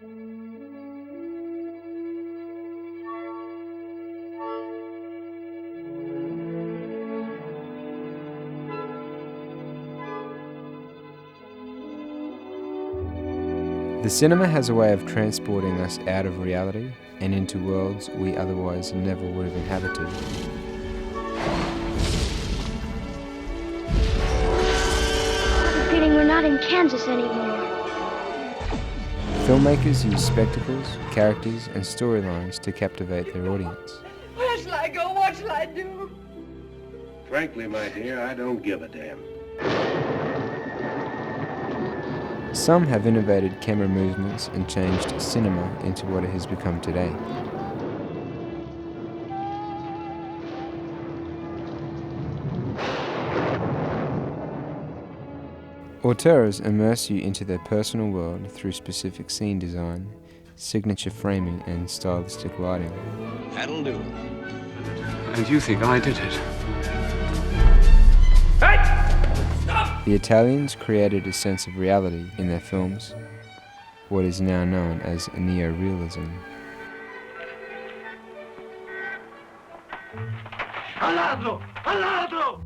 The cinema has a way of transporting us out of reality and into worlds we otherwise never would have inhabited. I have a feeling we're not in Kansas anymore. Filmmakers use spectacles, characters, and storylines to captivate their audience. Where shall I go? What shall I do? Frankly, my dear, I don't give a damn. Some have innovated camera movements and changed cinema into what it has become today. Auteurs immerse you into their personal world through specific scene design, signature framing, and stylistic lighting. That'll do. And you think I did it? The Italians created a sense of reality in their films, what is now known as Neo-Realism. Al ladro! Al ladro!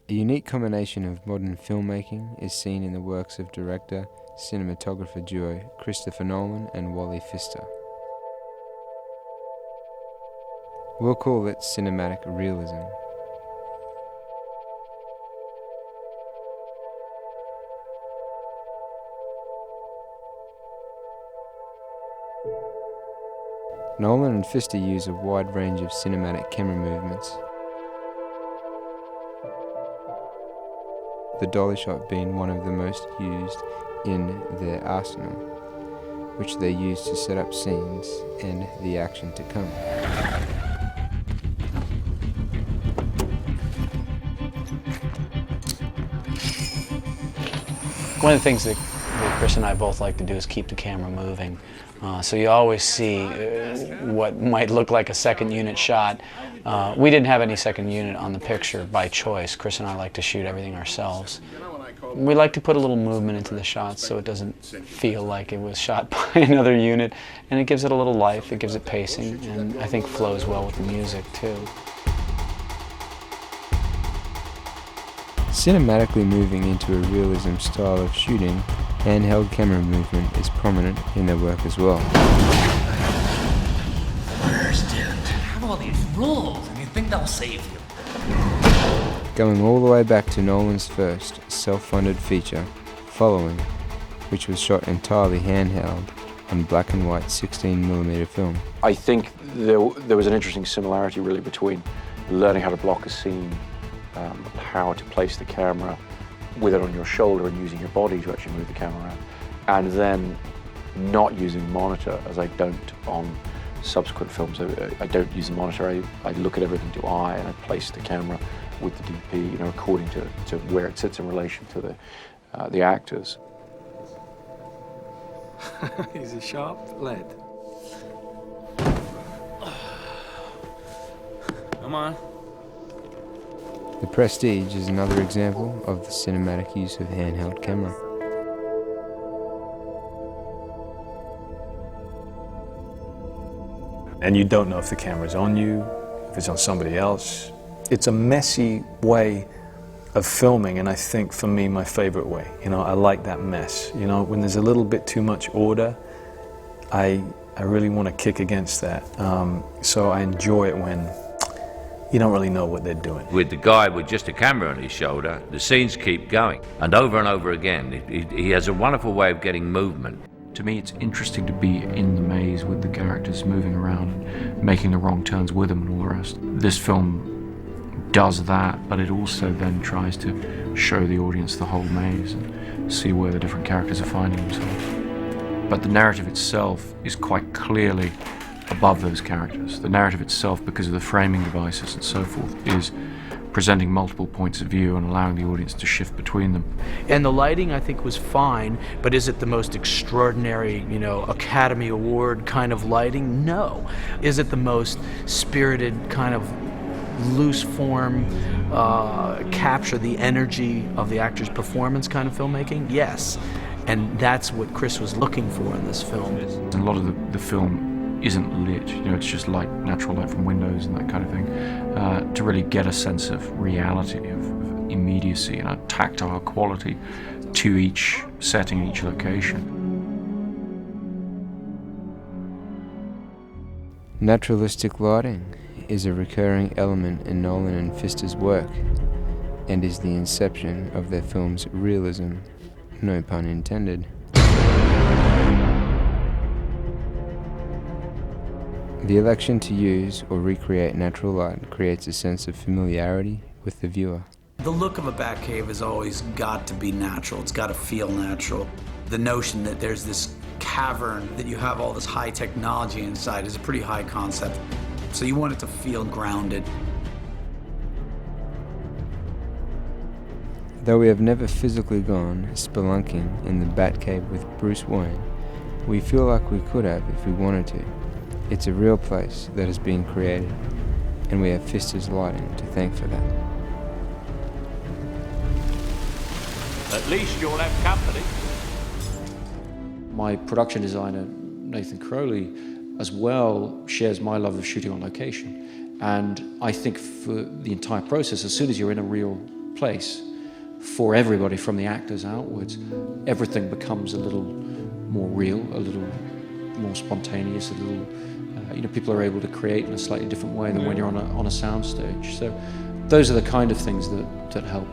A unique combination of modern filmmaking is seen in the works of director, cinematographer duo Christopher Nolan and Wally Pfister. We'll call it cinematic realism. Nolan and Pfister use a wide range of cinematic camera movements, the dolly shot being one of the most used in their arsenal, which they use to set up scenes and the action to come. One of the things that Chris and I both like to do is keep the camera moving. So you always see what might look like a second unit shot. We didn't have any second unit on the picture by choice. Chris and I like to shoot everything ourselves. We like to put a little movement into the shots so it doesn't feel like it was shot by another unit, and it gives it a little life, it gives it pacing, and I think flows well with the music too. Cinematically moving into a realism style of shooting, handheld camera movement is prominent in their work as well. First, dude, have all these rules and you think they'll save you. Going all the way back to Nolan's first self-funded feature, Following, which was shot entirely handheld on black and white 16mm film. I think there was an interesting similarity really between learning how to block a scene, how to place the camera with it on your shoulder and using your body to actually move the camera around, and then not using monitor, as I don't on subsequent films. I don't use the monitor. I look at everything to eye, and I place the camera with the DP, according to where it sits in relation to the actors. He's a sharp lead. Come on. The Prestige is another example of the cinematic use of handheld camera. And you don't know if the camera's on you, if it's on somebody else. It's a messy way of filming, and I think for me, my favorite way. I like that mess. When there's a little bit too much order, I really want to kick against that. So I enjoy it when you don't really know what they're doing. With the guy with just a camera on his shoulder, the scenes keep going, and over again. He has a wonderful way of getting movement. To me, it's interesting to be in the maze with the characters moving around, making the wrong turns with them and all the rest. This film does that, but it also then tries to show the audience the whole maze and see where the different characters are finding themselves. But the narrative itself is quite clearly above those characters. The narrative itself, because of the framing devices and so forth, is presenting multiple points of view and allowing the audience to shift between them. And the lighting, I think, was fine, but is it the most extraordinary, Academy Award kind of lighting? No. Is it the most spirited kind of loose form, capture the energy of the actor's performance kind of filmmaking? Yes. And that's what Chris was looking for in this film. A lot of the film isn't lit, you know, it's just light, natural light from windows and that kind of thing, to really get a sense of reality, of immediacy and a tactile quality to each setting, each location. Naturalistic lighting is a recurring element in Nolan and Pfister's work, and is the inception of their film's realism, no pun intended. The election to use or recreate natural light creates a sense of familiarity with the viewer. The look of a Batcave has always got to be natural. It's got to feel natural. The notion that there's this cavern, that you have all this high technology inside, is a pretty high concept. So you want it to feel grounded. Though we have never physically gone spelunking in the Batcave with Bruce Wayne, we feel like we could have if we wanted to. It's a real place that has been created, and we have Pfister's lighting to thank for that. At least you'll have company. My production designer, Nathan Crowley, as well shares my love of shooting on location. And I think for the entire process, as soon as you're in a real place, for everybody from the actors outwards, everything becomes a little more real, a little more spontaneous, a little, people are able to create in a slightly different way than when you're on a sound stage. So those are the kind of things that help.